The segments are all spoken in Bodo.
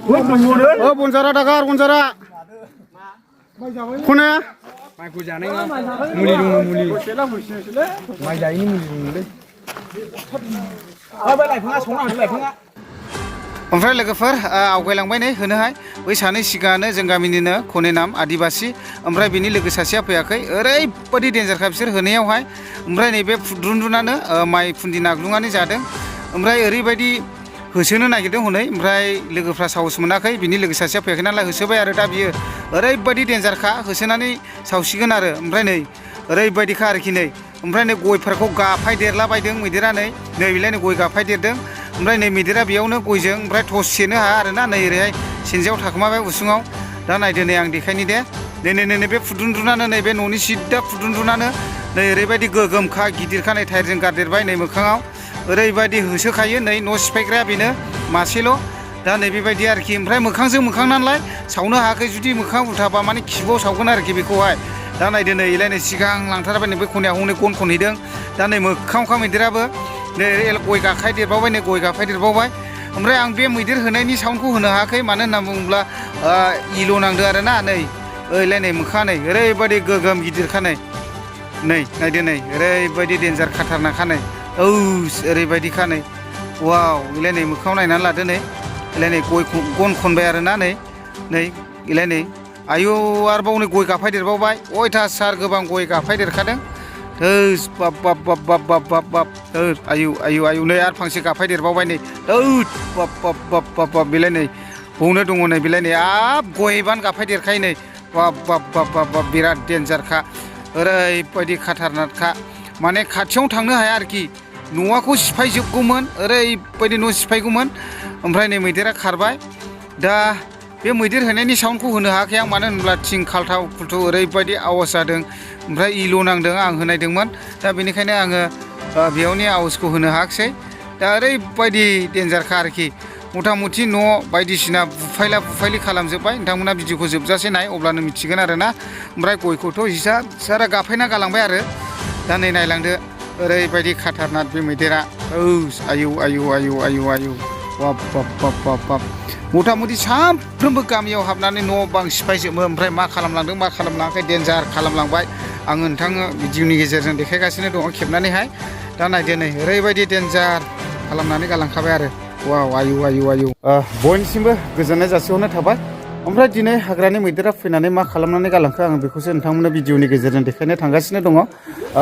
बनजारा दागार बनजारा खने माइखौ जानाय नङा मुलि दङ मुलि माइ जायैनि मुलि दङलै बे लाइफाङा संना होदो लाइफाङा ओमफ्राय लोगोफोर आवगायलांबाय नै होनोहाय बै सानै सिगाङानो जों गामिनिनो खने नाम आदिबासि ओमफ्राय बिनि लोगो सासेया फैयाखै ओरैबायदि डेन्जारखा बिसोर होनायावहाय ओमफ्राय नैबे फुद्रुनद्रुनानो माइ फुन्दि नाग्लुंनानै जादों ओमफ्राय ओरैबायदि होसोनो नागिरदों हनै ओमफ्राय लोगोफ्रा साहस मोनाखै बिनि लोगो सासेया फैयाखै नालाय होसोबाय आरो दा बियो ओरैबायदि डेन्जारखा होसोनानै सावसिगोन आरो ओमफ्राय नै ओरैबायदिखा आरोखि नै ओमफ्राय नै गयफोरखौ गाफायदेरलाबायदों मैदेरा नै बेलाय नै गय गाफायदेरदों ओमफ्राय नै मैदेरा बेयावनो गयजों ओमफ्राय टर्च सेनो हाया आरोना नै ओरैहाय सिनजायाव थाखोमाबाय उसुङाव दा नायदो नै आं देखायनि दे नै बे फुद्रुनद्रुनानो नै बे न'नि सिद्दा फुद्रुनद्रुनानो नै ओरैबायदि गोगोमखा गिदिरखा नै टायारजों गारदेरबाय नै मोखाङाव ओरैबायदि होसोखायो नै न' सिफायग्राया बेनो मासेल' दा नै बेबायदि आरोखि ओमफ्राय मोखांजों मोखां नालाय सावनो हायाखै जुदि मोखां उल्थाबा माने खिबुआव सावगोन आरोखि बेखौहाय दा नायदो नै इलाय नै सिगां लांथारबाय नै बे खनायाव हनै गन खनहैदों दा नै मोखांखा मैदेराबो नै गय गाखाय देरबावबाय नै गय गाफाय देरबावबाय ओमफ्राय आं बे मैदेर होनायनि साउन्डखौ होनो हायाखै मानो होनना बुङोब्ला इल' नांदो आरोना नै ओइलाय नै मोखाङा नै ओरैबायदि गोगोम गिदिरखा नै नायदो नै ओरैबायदि डेन्जार खाथारनाखा नै ओरैबायदिखा नै वाव इलाय नै मोखाङाव नायनानै लादो नै इलाय नै गय गन खनबाय आरोना नै इलाय नै आयौ आरोबाव नै गय गाफाय देरबावबाय अयथासार गोबां गय गाफाय देरखादों बाब आयु नै आरो फांसे गाफाय देरबावबाय नै बाब बेलाय नै हौनो दङ नै बेलाय नै गयबान गाफाय देरखायो नै बाब बिराद डेन्जारखा ओरैबायदि खाथारनाखा माने खाथियावनो थांनो हाया आरोखि न'आखौ सिफायजोबगौमोन ओरैबायदि न' सिफायगौमोन ओमफ्राय नै मैदेरा खारबाय दा बे मैदेर होनायनि साउन्डखौ होनो हायाखै आं मानो होनब्ला थिं खाल्थाव खुल्थाव ओरैबायदि आवाज जादों ओमफ्राय इल' नांदों आं होनायदोंमोन दा बेनिखायनो आङो बेयावनि आवाजखौ होनो हायाखिसै दा ओरैबायदि डेन्जारखा आरोखि मथा मथि न' बायदिसिना बुफायलि खालामजोब्बाय नोंथांमोना भिडिअखौ जोबजासे नाय अब्लानो मिथिगोन आरोना ओमफ्राय गयखौथ' सारा गाफायना गालांबाय आरो दा नै नायलांदो ओरैबायदि खाथारनाक बे मैदेरा आयु बाब मथा मथि सानफ्रोमबो गामियाव हाबनानै न' बां सिफायजोबो ओमफ्राय मा खालामलांदों मा खालामलाङाखै डेन्जार खालामलांबाय आं नोंथांनो भिडिअनि गेजेरजों देखायगासिनो दङ खेबनानैहाय दा नायदो नै ओरैबायदि डेन्जार खालामनानै गालांखाबाय आरो वाव आयु बयनिसिमबो गोजोननाय जासिहरनाय थाबाय ओमफ्राय दिनै हाग्रानि मैदेरा फैनानै मा खालामनानै गालांखो आं बेखौसो नोंथांमोननो भिडिअनि गेजेरजों देखायनो थांगासिनो दङ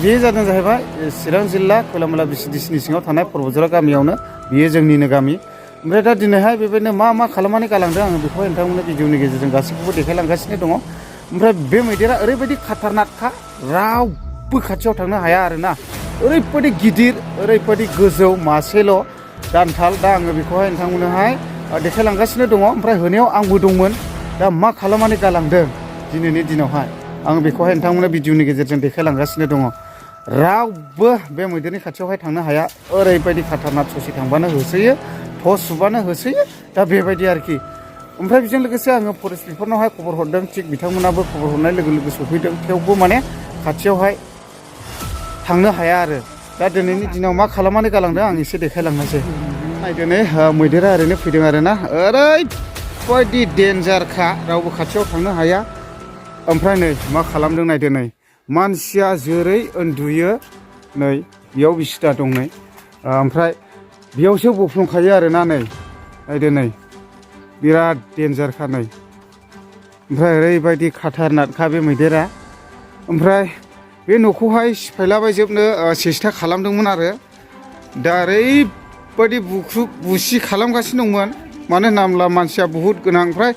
बेयो जादों जाहैबाय चिरां जिल्ला खैलामैला बिसिडिसिनि सिङाव थानाय परबतझरा गामियावनो बियो जोंनिनो गामि ओमफ्राय दा दिनैहाय बेबायदिनो मा खालामनानै गालांदों आङो बेखौहाय नोंथांमोननो भिडिअनि गेजेरजों गासैखौबो देखायलांगासिनो दङ ओमफ्राय बे मैदेरा ओरैबायदि खाथारनाकखा रावबो खाथियाव थांनो हाया आरोना ओरैबायदि गिदिर ओरैबायदि गोजौ मासेल' दानथाल दा आङो बेखौहाय नोंथांमोननोहाय देखायलांगासिनो दङ ओमफ्राय होनायाव आंबो दंमोन दा मा खालामनानै गालांदों दिनैनि दिनावहाय आं बेखौहाय नोंथांमोननो भिडिअनि गेजेरजों देखायलांगासिनो दङ रावबो बे मैदेरनि खाथियावहाय थांनो हाया ओरैबायदि खाथारनाक ससे थांबानो होसोयो टर्च सुबानो होसोयो दा बेबायदि आरोखि ओमफ्राय बेजों लोगोसे आङो फरेस्ट बिफानावहाय खबर हरदों थिग बिथांमोनाबो खबर हरनाय लोगो लोगो सफैदों थेवबो माने खाथियावहाय थांनो हाया आरो दा दिनैनि दिनाव मा खालामनानै गालांदों आं एसे देखायलांनोसै नायदो नै मैदेरा ओरैनो फैदों आरोना ओरैबायदि डेन्जारखा रावबो खाथियाव थांनो हाया ओमफ्राय नै मा खालामदों नायदो नै मानसिया जेरै उन्दुयो नै बेयाव बिसिना दं नै ओमफ्राय बेयावसो बफ्लंखायो आरोना नै नायदो नै बिराद डेन्जारखा नै ओमफ्राय ओरैबायदि खाथारनाकखा बे मैदेरा ओमफ्राय बे न'खौहाय सिफायलाबायजोबनो सेस्था खालामदोंमोन आरो दा ओरैबायदि बुख्रुब बुसि खालामगासिनो दंमोन मानो होनना बुङोब्ला मानसिया बहुद गोनां ओमफ्राय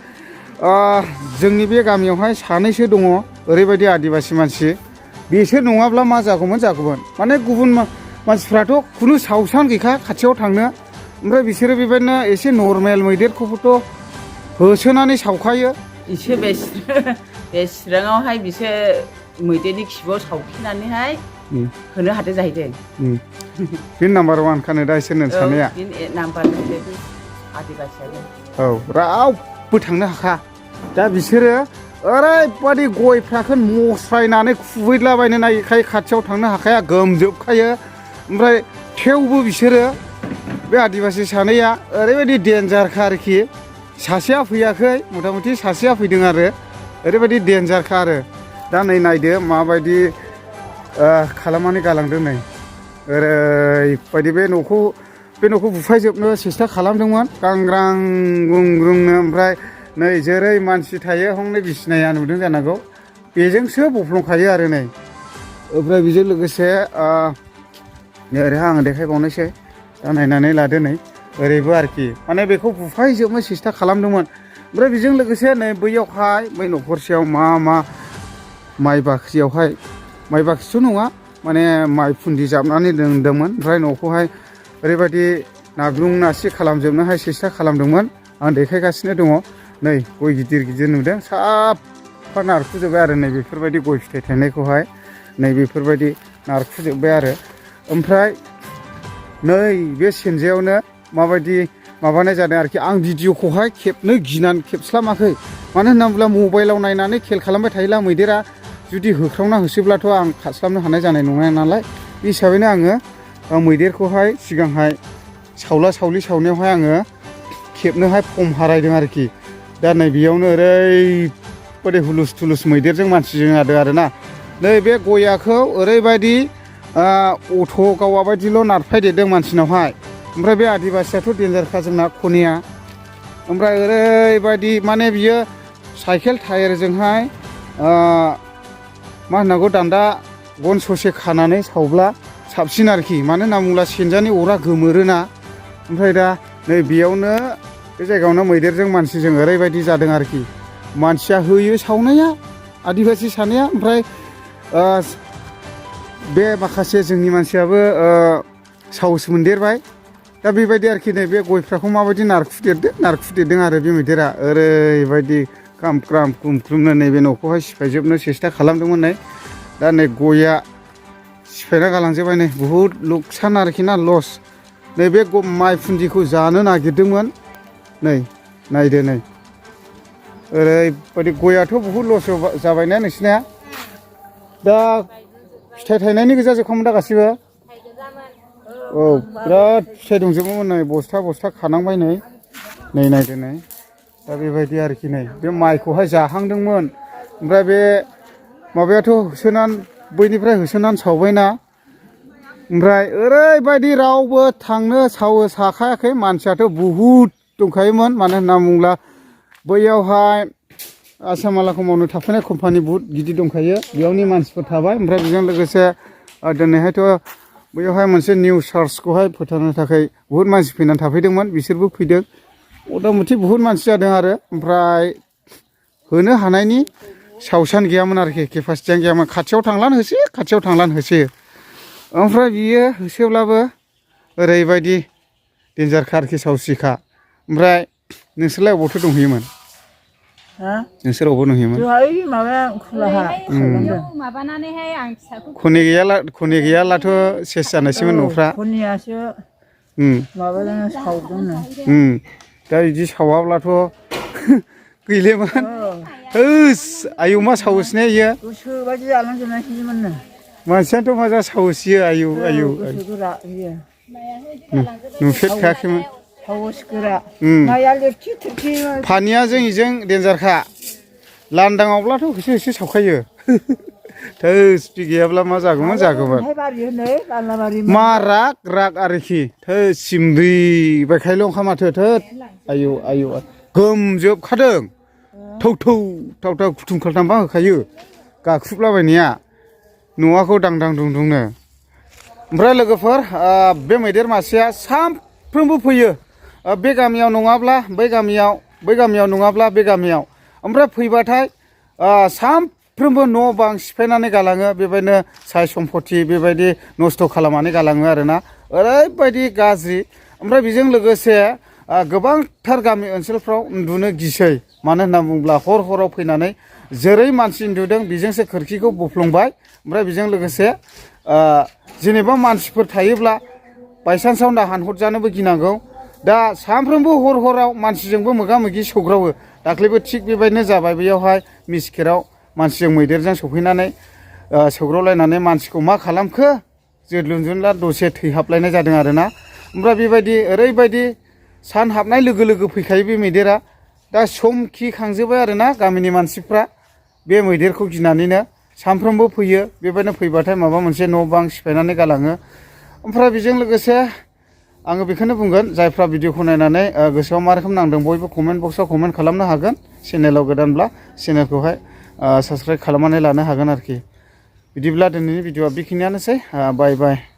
जोंनि बे गामियावहाय सानैसो दङ ओरैबायदि आदिबासि मानसि बिसोर नङाब्ला मा जागौमोन माने गुबुन मानसिफ्राथ' खुनु साहसानो गैखा खाथियाव थांनो ओमफ्राय बिसोरो बेबायदिनो एसे नर्मेल मैदेरखौबोथ' होसोनानै सावखायो एसे बे चिराङावहाय बिसोर मैदेरनि खिबुआव सावखिनानैहाय होनो हादों जाहैदों बे नाम्बार वान खानो दा इसोरनो सानैया नाम्बार आदिबासियानो औ रावबो थांनो हाखा दा बिसोरो ओरैबायदि गयफ्राखौ मस्रायनानै खुबैलाबायनो नागिरखायो खाथियाव थांनो हाखाया गोमजोबखायो ओमफ्राय थेवबो बिसोरो बे आदिबासि सानैया ओरैबायदि डेन्जारखा आरोखि सासेया फैयाखै मथा मथि सासेया फैदों आरो ओरैबायदि डेन्जारखा आरो दा नै नायदो माबायदि खालामनानै गालांदों नै ओरैबायदि बे न'खौ बुफायजोबनो सेस्था खालामदोंमोन गांग्रां गुंग्रुंनो ओमफ्राय नै जेरै मानसि थायो हंनै बिसिनाया नुदों जानांगौ बेजोंसो बफ्लंखायो आरो नै ओमफ्राय बेजों लोगोसे ओरैहाय आङो देखायबावनोसै दा नायनानै लादो नै ओरैबो आरोखि माने बेखौ बुफायजोबनो सेस्था खालामदोंमोन ओमफ्राय बेजों लोगोसे नै बैयावहाय बै न'खरसेयाव मा माइ बाख्रियावहाय माइ बाख्रिथ' नङा माने माइ फुन्दि जाबनानै दोनदोंमोन ओमफ्राय न'खौहाय ओरैबायदि नाग्लुं नासि खालामजोबनोहाय सेस्था खालामदोंमोन आं देखायगासिनो दङ नै गय गिदिर गिदिर नुदों साफा नारखुजोब्बाय आरो नै बेफोरबायदि गय फिथाइ थायनायखौहाय नै बेफोरबायदि नारखुजोब्बाय आरो ओमफ्राय नै बे सेनजायावनो माबायदि माबानाय जादों आरोखि आं भिडिअखौहाय खेबनो गिनानै खेबस्लामाखै मानो होनना बुङोब्ला मबाइलाव नायनानै खेल खालामबाय थायोब्ला मैदेरा जुदि होख्रावना होसोब्लाथ' आं खारस्लाबनो हानाय जानाय नङा नालाय बे हिसाबैनो आङो मैदेरखौहाय सिगांहाय सावला सावलि सावनायावहाय आङो खेबनोहाय फम हारायदों आरोखि दा नै बेयावनो ओरैबायदि हुलुस थुलुस मैदेरजों मानसिजों जादों आरोना नै बे गयाखौ ओरैबायदि अट' गावा बायदिल' नारफायदेरदों मानसिनावहाय ओमफ्राय बे आदिबासियाथ' डेन्जारखा जोंना खनिया ओमफ्राय ओरैबायदि माने बियो साइकेल टायारजोंहाय मा होननांगौ दान्दा गन ससे खानानै सावब्ला साबसिन आरोखि मानो होनना बुङोब्ला सेनजानि अरा गोमोरोना ओमफ्राय दा नै बेयावनो बे जायगायावनो मैदेरजों मानसिजों ओरैबायदि जादों आरोखि मानसिया होयो सावनाया आदिबासि सानैया ओमफ्राय बे माखासे जोंनि मानसियाबो साहस मोनदेरबाय दा बेबायदि आरोखि नै बे गयफ्राखौ माबायदि नारखुदेरदों आरो बे मैदेरा ओरैबायदि खामख्राम खुमख्रुमनो नैबे न'खौहाय सिफायजोबनो सेस्था खालामदोंमोन नै दा नै गया सिफायना गालांजोबबाय नै बुहुद लुकसान आरोखि ना लस नै बे माइ फुन्दिखौ जानो नागिरदोंमोन नै नायदो नै ओरैबायदि गयाथ' बुहुद लस जाबायना नोंसिना दा फिथाइ थायनायनि गोजा जोबखांमोन दा गासिबो औ बिराद फिथाइ दंजोबोमोन नै बस्था खानांबाय नै नायदो नै दा बेबायदि आरोखि नै बे माइखौहाय जाहांदोंमोन ओमफ्राय बे माबायाथ' बैनिफ्राय होसोनानै सावबायना ओमफ्राय ओरैबायदि रावबो थांनो साहस हाखायाखै मानसियाथ' बुहुद दंखायोमोन मानो होनना बुङोब्ला बैयावहाय आसाम मालाखौ मावनो थाफैनाय कम्पानि बुहुद गिदिर दंखायो बेयावनि मानसिफोर थाबाय ओमफ्राय बेजों लोगोसे दिनैहायथ' बैयावहाय मोनसे निउ चार्चखौहाय फोथांनो थाखाय बुहुद मानसि फैनानै थाफैदोंमोन बिसोरबो फैदों मथा मथि बुहुद मानसि जादों आरो ओमफ्राय होनो हानायनि साहसानो गैयामोन आरोखि केपासिटियानो गैयामोन खाथियाव थांलानो होसोयो ओमफ्राय बियो होसोब्लाबो ओरैबायदि डेन्जारखा आरोखि साहसिखा ओमफ्राय नोंसोरलाय अबावथो दंहैयोमोन नोंसोर अबाव दंहैयोमोन माबानानैहाय आं फिसाखौ खनि गैयालाथ' सेस जानोसैमोन न'फ्रा खनियासो माबाजों सावदोंनो दा बिदि सावाब्लाथ' गैलेमोन होस आयौ मा सावोसने इयो गोसोबायदि जालांजोबनायसैमोननो मानसियाथ' मा जा सावोसियो आयौ गोसोगोरा इयो नुफेरखायाखैमोन साहस गोरा माइया लेरथि थेरथि फानिया जोंनिजों डेन्जारखा लांदाङावब्लाथ' होसो सावखायो थोस बि गैयाब्ला मा जागौमोन मा राग आरोखि थोस सिमब्रि बायखायल' ओंखाम माथो थोद आयौ गोमजोबखादों थाव खुथुम खालथामबा होखायो गाख्रुबलाबायनाया न'आखौ दांदां दुंदुंनो ओमफ्राय लोगोफोर बे मैदेर मासेया सानफ्रोमबो फैयो बे गामियाव नङाब्ला बै गामियाव नङाब्ला बे गामियाव ओमफ्राय फैबाथाय सानफ्रोमबो न' बां सिफायनानै गालाङो बेबायदिनो साय सम्पति बेबायदि नस्थ' खालामनानै गालाङो आरोना ओरैबायदि गाज्रि ओमफ्राय बेजों लोगोसे गोबांथार गामि ओनसोलफ्राव उन्दुनो गिसै मानो होनना बुङोब्ला हराव फैनानै जेरै मानसि उन्दुदों बेजोंसो खोरखिखौ बोफ्लंबाय ओमफ्राय बेजों लोगोसे जेनेबा मानसिफोर थायोब्ला बायसान्सआव दाहान हरजानोबो गिनांगौ दा सानफ्रोमबो हराव मानसिजोंबो मोगा मोगि सौग्रावो दाख्लैबो थिग बेबायदिनो जाबाय बेयावहाय मिसखेराव मानसिजों मैदेरजों सफैनानै सौग्रावलायनानै मानसिखौ मा खालामखो जोदलुनजुनला दसे थैहाबलायनाय जादों आरोना ओमफ्राय बेबायदि ओरैबायदि सान हाबनाय लोगो लोगो फैखायो बे मैदेरा दा समखिखांजोब्बाय आरोना गामिनि मानसिफ्रा बे मैदेरखौ गिनानैनो सानफ्रोमबो फैयो बेबायदिनो फैबाथाय माबा मोनसे न' बां सिफायनानै गालाङो ओमफ्राय बेजों लोगोसे आङो बेखौनो बुंगोन जायफ्रा भिडिअखौ नायनानै गोसोआव मा रोखोम नांदों बयबो कमेन्ट बक्सआव कमेन्ट खालामनो हागोन चेनेलाव गोदानब्ला चेनेलखौहाय साबस्क्राइब खालामनानै लानो हागोन आरोखि बिदिब्ला दिनैनि भिडिअआ बेखिनियानोसै बाय बाय